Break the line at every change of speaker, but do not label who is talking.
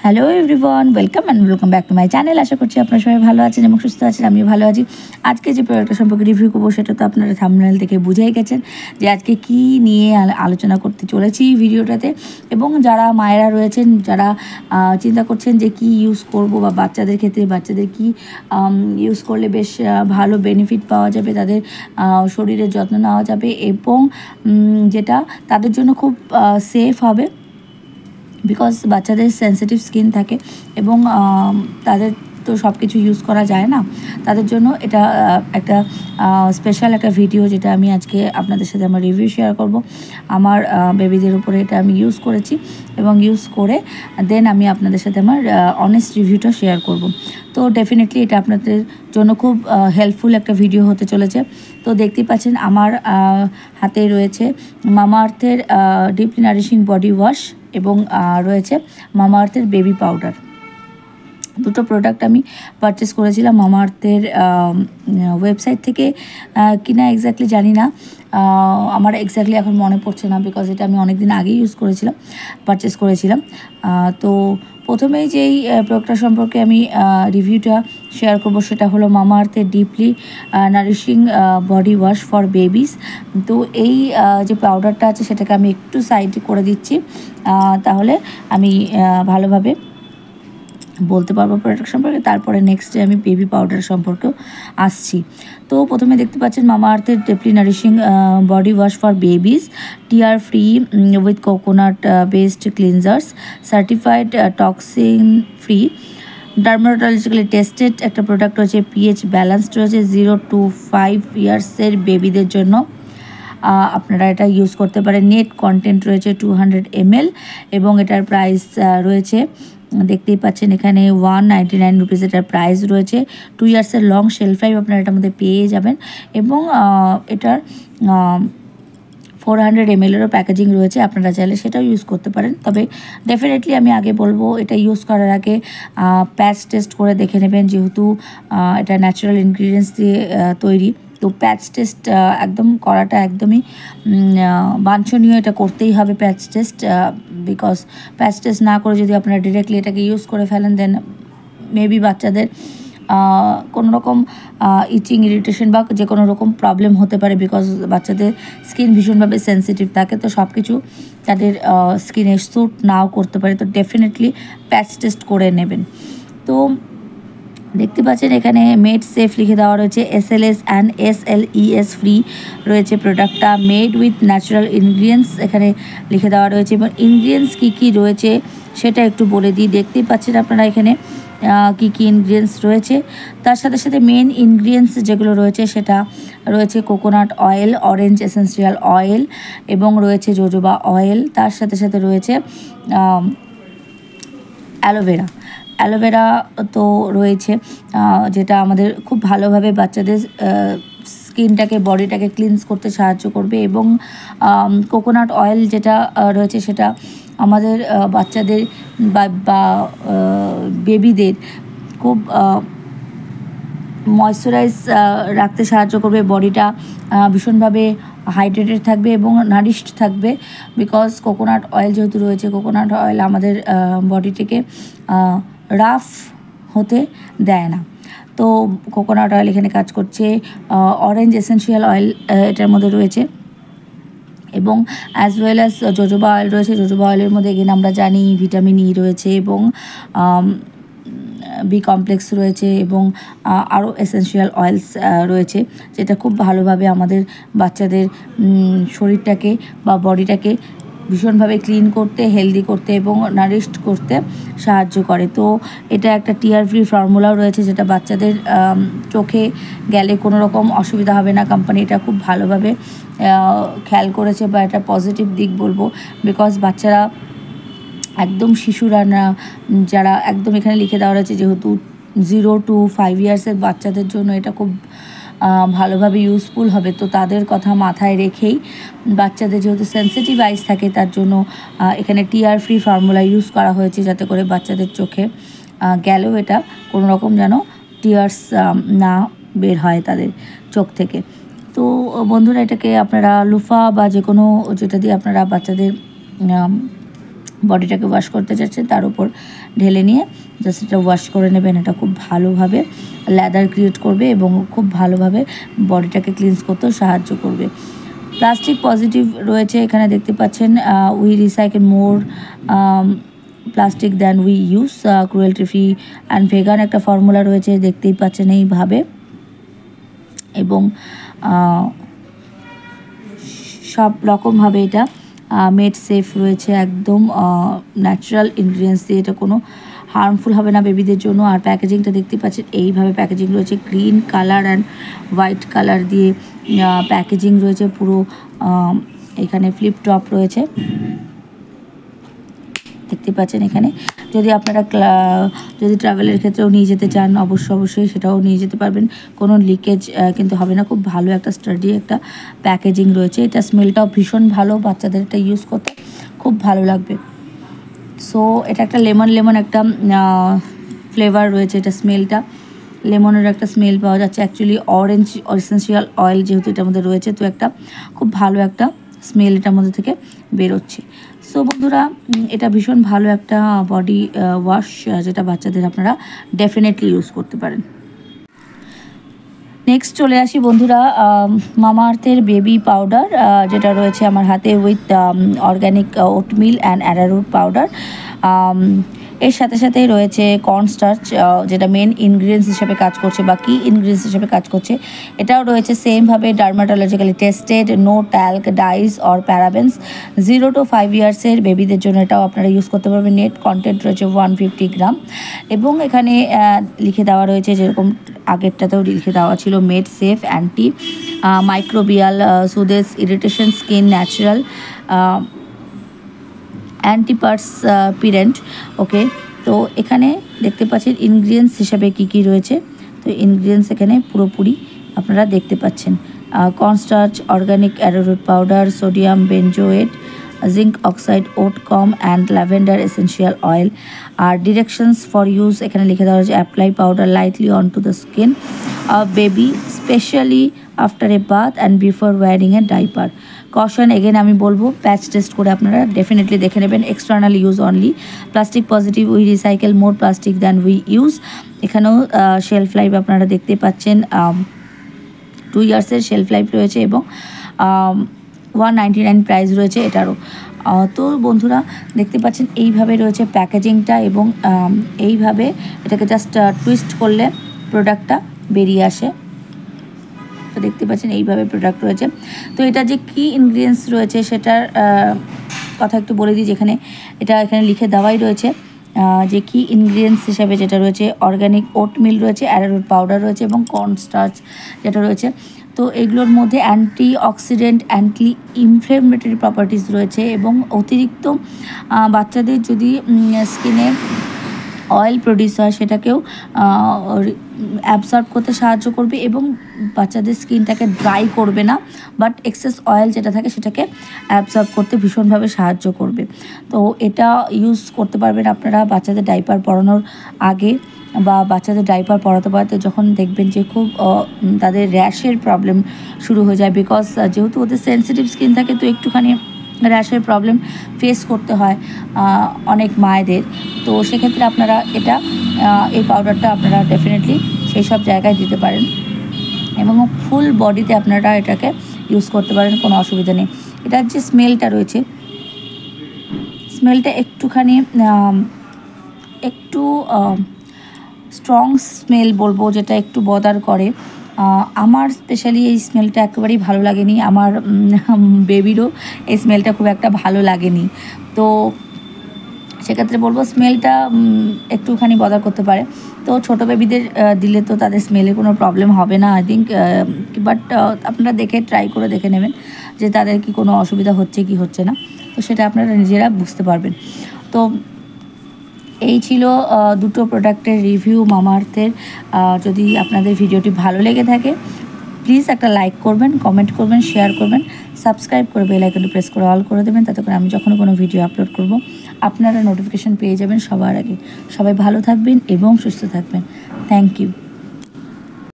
Hello everyone, welcome back to my channel. আশা করছি আপনারা সবাই ভালো আছেন এবং সুস্থ আছেন। আমিও ভালো আছি। আজকে যে প্রোডাক্টটা সম্পর্কে রিভিউ করবো সেটা তো আপনারা থাম্বনেল থেকে বুঝেই গেছেন যে আজকে কি নিয়ে আলোচনা করতে চলেছি ভিডিওটাতে। এবং যারা মায়েরা রয়েছেন, যারা চিন্তা করছেন যে কি ইউজ করব বা বাচ্চাদের ক্ষেত্রে বাচ্চাদের কি ইউজ করলে বেশ ভালো বেনিফিট পাওয়া যাবে, তাদের শরীরের যত্ন নেওয়া যাবে এবং যেটা তাদের জন্য খুব সেফ হবে, বিকজ বাচ্চাদের সেন্সিটিভ স্কিন থাকে এবং তাদের তো সব কিছু ইউজ করা যায় না। তাদের জন্য এটা একটা স্পেশাল একটা ভিডিও, যেটা আমি আজকে আপনাদের সাথে আমার রিভিউ শেয়ার করব। আমার বেবিদের উপরে এটা আমি ইউজ করেছি এবং ইউজ করে দেন আমি আপনাদের সাথে আমার অনেস্ট রিভিউটা শেয়ার করব। তো ডেফিনেটলি এটা আপনাদের জন্য খুব হেল্পফুল একটা ভিডিও হতে চলেছে। তো দেখতেই পাচ্ছেন আমার হাতে রয়েছে মামা আর্থের ডিপলি নারিশিং বডি ওয়াশ এবং রয়েছে মামা আর্থের বেবি পাউডার। দুটো প্রোডাক্ট আমি পারচেস করেছিলাম মামা আর্থের ওয়েবসাইট থেকে, কিনা এক্স্যাক্টলি জানি না, আমার এক্স্যাক্টলি এখন মনে পড়ছে না, বিকজ এটা আমি অনেক দিন আগেই পারচেস করেছিলাম। তো প্রথমেই যেই প্রোডাক্টটা সম্পর্কে আমি রিভিউটা শেয়ার করব সেটা হলো মামা আর্থের deeply nourishing body wash for babies. তো এই যে পাউডারটা আছে সেটাকে আমি একটু সাইডে করে দিচ্ছি, তাহলে আমি ভালোভাবে বলতে পারবো প্রোডাক্ট সম্পর্কে। তারপরে নেক্সটে আমি বেবি পাউডার সম্পর্কেও আসছি। তো প্রথমে দেখতে পাচ্ছেন মামা আর্থের deeply nourishing body wash for babies, tear free with coconut based cleansers, certified toxin free, dermatologically tested একটা প্রোডাক্ট রয়েছে, পিএইচ ব্যালেন্সড রয়েছে, 0 to 5 ইয়ার্সের বেবিদের জন্য আপনারা এটা ইউজ করতে পারেন। নেট কন্টেন্ট রয়েছে 200 ml এবং এটার প্রাইস রয়েছে, দেখতেই পাচ্ছেন এখানে 199 রুপিস এটার প্রাইস রয়েছে। 2 ইয়ার্সের লং শেলফ লাইফ আপনারা এটার মধ্যে পেয়ে যাবেন এবং এটার 400 ml-এরও প্যাকেজিং রয়েছে, আপনারা চাইলে সেটাও ইউজ করতে পারেন। তবে ডেফিনেটলি আমি আগে বলবো এটা ইউজ করার আগে প্যাচ টেস্ট করে দেখে নেবেন, যেহেতু এটা ন্যাচারাল ইনগ্রিডিয়েন্টস দিয়ে তৈরি। তো প্যাচ টেস্ট একদম করাটা একদমই বাঞ্ছনীয়, এটা করতেই হবে প্যাচ টেস্ট, বিকজ প্যাচ টেস্ট না করে যদি আপনারা ডিরেক্টলি এটাকে ইউজ করে ফেলেন দেন মেবি বাচ্চাদের কোনো রকম ইচিং, ইরিটেশন বা যে কোনো রকম প্রবলেম হতে পারে, বিকজ বাচ্চাদের স্কিন ভীষণভাবে সেন্সিটিভ থাকে, তো সব কিছু তাদের স্কিনে স্যুট নাও করতে পারে। তো ডেফিনেটলি প্যাচ টেস্ট করে নেবেন। তো দেখতে পাচ্ছেন এখানে মেড সেফ লিখে দেওয়া রয়েছে, SLS অ্যান্ড SLES ফ্রি রয়েছে প্রোডাক্টটা, মেড উইথ ন্যাচারাল ইনগ্রিডিয়েন্টস এখানে লিখে দেওয়া রয়েছে। এবং ইনগ্রিডিয়েন্টস কী কী রয়েছে সেটা একটু বলে দিই। দেখতেই পাচ্ছেন আপনারা এখানে কী কী ইনগ্রিডিয়েন্টস রয়েছে। তার সাথে সাথে মেন ইনগ্রিডিয়েন্টস যেগুলো রয়েছে সেটা রয়েছে coconut oil, orange essential oil এবং রয়েছে জোজোবা অয়েল। তার সাথে সাথে রয়েছে অ্যালোভেরা তো রয়েছে, যেটা আমাদের খুব ভালোভাবে বাচ্চাদের স্কিনটাকে, বডিটাকে ক্লিনস করতে সাহায্য করবে। এবং কোকোনাট অয়েল যেটা রয়েছে সেটা আমাদের বাচ্চাদের বা বেবিদের খুব ময়শ্চারাইজ রাখতে সাহায্য করবে, বডিটা ভীষণভাবে হাইড্রেটেড থাকবে এবং নারিশড থাকবে, বিকজ কোকোনাট অয়েল যেহেতু রয়েছে। কোকোনাট অয়েল আমাদের বডিটিকে রাফ হতে দেয় না, তো কোকোনাট অয়েল এখানে কাজ করছে। অরেঞ্জ এসেন্সিয়াল অয়েল এটার মধ্যে রয়েছে এবং as well as jojoba oil রয়েছে। জোজোবা অয়েলের মধ্যে এখানে আমরা জানি ভিটামিন ই রয়েছে এবং বি কমপ্লেক্স রয়েছে এবং আরও এসেন্সিয়াল অয়েলস রয়েছে, যেটা খুব ভালোভাবে আমাদের বাচ্চাদের শরীরটাকে বা বডিটাকে ভীষণভাবে ক্লিন করতে, হেলদি করতে এবং নারিশড করতে সাহায্য করে। তো এটা একটা টিয়ার ফ্রি ফর্মুলাও রয়েছে, যেটা বাচ্চাদের চোখে গেলে কোনো রকম অসুবিধা হবে না। কোম্পানি এটা খুব ভালোভাবে খেয়াল করেছে, বা এটা পজিটিভ দিক বলবো, বিকজ বাচ্চারা একদম শিশুরা না, যারা একদম এখানে লিখে দেওয়া রয়েছে যেহেতু 0 to 5 ইয়ার্সের বাচ্চাদের জন্য এটা খুব ভালোভাবে ইউজফুল হবে। তো তাদের কথা মাথায় রেখেই বাচ্চাদের যেহেতু সেন্সিটিভ আইস থাকে, তার জন্য এখানে টিয়ার ফ্রি ফর্মুলা ইউজ করা হয়েছে, যাতে করে বাচ্চাদের চোখে গেলেও এটা কোনো রকম যেন টিয়ার্স না বের হয় তাদের চোখ থেকে। তো বন্ধুরা, এটাকে আপনারা লুফা বা যে কোনো যেটা দিয়ে আপনারা বাচ্চাদের বডিটাকে ওয়াশ করতে চাচ্ছেন তার উপর ঢেলে নিয়ে জাস্ট এটা ওয়াশ করে নেবেন। এটা খুব ভালোভাবে লেদার ক্রিয়েট করবে এবং খুব ভালোভাবে বডিটাকে ক্লিনস করতেও সাহায্য করবে। প্লাস্টিক পজিটিভ রয়েছে এখানে দেখতে পাচ্ছেন। We recycle more plastic than we use, cruelty free and vegan একটা ফর্মুলা রয়েছে, দেখতেই পাচ্ছেন এইভাবে। এবং সব রকমভাবে এটা মেড সেফ রয়েছে, একদম ন্যাচারাল ইনগ্রিডিয়েন্টস দিয়ে, এটা কোনো হার্মফুল হবে না বেবিদের জন্য। আর প্যাকেজিংটা দেখতে পাচ্ছেন এইভাবে প্যাকেজিং রয়েছে, green colour and white colour দিয়ে প্যাকেজিং রয়েছে পুরো। এখানে ফ্লিপ টপ রয়েছে দেখতে পাচ্ছেন এখানে। যদি আপনারা যদি ট্রাভেলের ক্ষেত্রেও নিয়ে যেতে চান অবশ্যই সেটাও নিয়ে যেতে পারবেন, কোনো লিকেজ কিন্তু হবে না। খুব ভালো একটা স্টাডি একটা প্যাকেজিং রয়েছে। এটা স্মেলটাও ভীষণ ভালো, বাচ্চাদের এটা ইউজ করতে খুব ভালো লাগবে। সো এটা একটা লেমন একটা ফ্লেভার রয়েছে, এটা স্মেলটা লেমনের একটা স্মেল পাওয়া যাচ্ছে। অ্যাকচুয়ালি অরেঞ্জ এসেন্সিয়াল অয়েল যেহেতু এটার মধ্যে রয়েছে, তো একটা খুব ভালো একটা স্মেল এটার মধ্যে থেকে বেরোচ্ছে। সো বন্ধুরা, এটা ভীষণ ভালো একটা বডি ওয়াশ, যেটা বাচ্চাদের আপনারা ডেফিনেটলি ইউজ করতে পারেন। নেক্সট চলে আসি বন্ধুরা মামা আর্থের বেবি পাউডার, যেটা রয়েছে আমার হাতে with organic oatmeal and arrowroot powder. এর সাথে সাথে রয়েছে কর্নস্টার্চ, যেটা মেন ইনগ্রিডিয়েন্টস হিসেবে কাজ করছে বা কি ইনগ্রিডিয়েন্টস হিসেবে কাজ করছে। এটাও রয়েছে সেমভাবে dermatologically tested, no talc, dyes or parabens. 0 to 5 ইয়ার্সের বেবিদের জন্য এটাও আপনারা ইউজ করতে পারবেন। নেট কন্টেন্ট রয়েছে 150 গ্রাম। এবং এখানে লিখে দেওয়া রয়েছে, যেরকম আগেরটাতেও লিখে দেওয়া ছিল, made safe, anti microbial, soothes irritation, skin natural, antiperspirant. Okay, তো এখানে দেখতে পাচ্ছেন ইনগ্রিডিয়েন্টস হিসাবে কী কী রয়েছে। তো ইনগ্রিডিয়েন্টস এখানে পুরোপুরি আপনারা দেখতে পাচ্ছেন। Cornstarch, organic arrowroot powder, sodium benzoate, zinc oxide, oat কম অ্যান্ড ল্যাভেন্ডার এসেন্সিয়াল অয়েল। আর ডিরেকশনস ফর ইউজ এখানে লিখে দেওয়া হয়েছে, apply powder lightly on to the skin of baby specially after a bath and before wearing a diaper. Caution again আমি বলবো, patch test করে আপনারা ডেফিনেটলি দেখে নেবেন। External use only, plastic positive, we recycle more plastic than we use. এখানেও shelf life আপনারা দেখতে পাচ্ছেন, 2 ইয়ার্সের শেলফ লাইফ রয়েছে এবং 199 প্রাইস রয়েছে এটারও। তো বন্ধুরা দেখতে পাচ্ছেন এইভাবে রয়েছে প্যাকেজিংটা এবং এইভাবে এটাকে জাস্ট টুইস্ট করলে প্রোডাক্টটা বেরিয়ে আসে। তো দেখতে পাচ্ছেন এইভাবে প্রোডাক্ট রয়েছে। তো এটা যে কি ইনগ্রিডিয়েন্টস রয়েছে সেটার কথা একটু বলে দিই, যেখানে এখানে লিখে দেওয়াই রয়েছে যে কি ইনগ্রিডিয়েন্টস হিসাবে যেটা রয়েছে, অর্গ্যানিক ওটমিল রয়েছে, অ্যারারুট পাউডার রয়েছে এবং কর্নস্টার্চ যেটা রয়েছে। তো এগুলোর মধ্যে anti oxidant, anti inflammatory properties রয়েছে এবং অতিরিক্ত বাচ্চাদের যদি স্কিনে অয়েল প্রডিউস হয় সেটাকেও অ্যাবসর্ব করতে সাহায্য করবে এবং বাচ্চাদের স্কিনটাকে ড্রাই করবে না, বাট এক্সেস অয়েল যেটা থাকে সেটাকে অ্যাবসর্ব করতে ভীষণভাবে সাহায্য করবে। তো এটা ইউজ করতে পারবেন আপনারা বাচ্চাদের ডাইপার পরানোর আগে বা বাচ্চাদের ডাইপার পরাতে পরাতে যখন দেখবেন যে খুব তাদের র্যাশের প্রবলেম শুরু হয়ে যায়, বিকজ যেহেতু ওদের সেন্সিটিভ স্কিন থাকে, তো একটুখানি র্যাশের প্রবলেম ফেস করতে হয় অনেক মায়েদের। তো সেক্ষেত্রে আপনারা এই পাউডারটা আপনারা ডেফিনেটলি সেই সব জায়গায় দিতে পারেন এবং ফুল বডিতে আপনারা এটাকে ইউজ করতে পারেন, কোনো অসুবিধা নেই। এটার যে স্মেলটা রয়েছে, স্মেলটা একটুখানি একটু স্ট্রং স্মেল বলবো, যেটা একটু বদার করে। আমার স্পেশালি এই স্মেলটা একেবারেই ভালো লাগেনি, আমার বেবিরও এই স্মেলটা খুব একটা ভালো লাগেনি। তো সেক্ষেত্রে বলবো স্মেলটা একটুখানি বদার করতে পারে। তো ছোটো বেবিদের দিলে তো তাদের স্মেলে কোনো প্রবলেম হবে না আই থিঙ্ক, বাট আপনারা দেখে ট্রাই করে দেখে নেবেন যে তাদের কি কোনো অসুবিধা হচ্ছে কি হচ্ছে না, তো সেটা আপনারা নিজেরা বুঝতে পারবেন। তো এই ছিল দুটো প্রোডাক্টের রিভিউ মামা আর্থের। যদি আপনাদের ভিডিওটি ভালো লেগে থাকে প্লিজ একটা লাইক করবেন, কমেন্ট করবেন, শেয়ার করবেন, সাবস্ক্রাইব করে বেল আইকনটি প্রেস করে অল করে দেবেন, তাতে করে আমি যখন কোনো ভিডিও আপলোড করব আপনারা নোটিফিকেশান পেয়ে যাবেন সবার আগে। সবাই ভালো থাকবেন এবং সুস্থ থাকবেন। Thank you.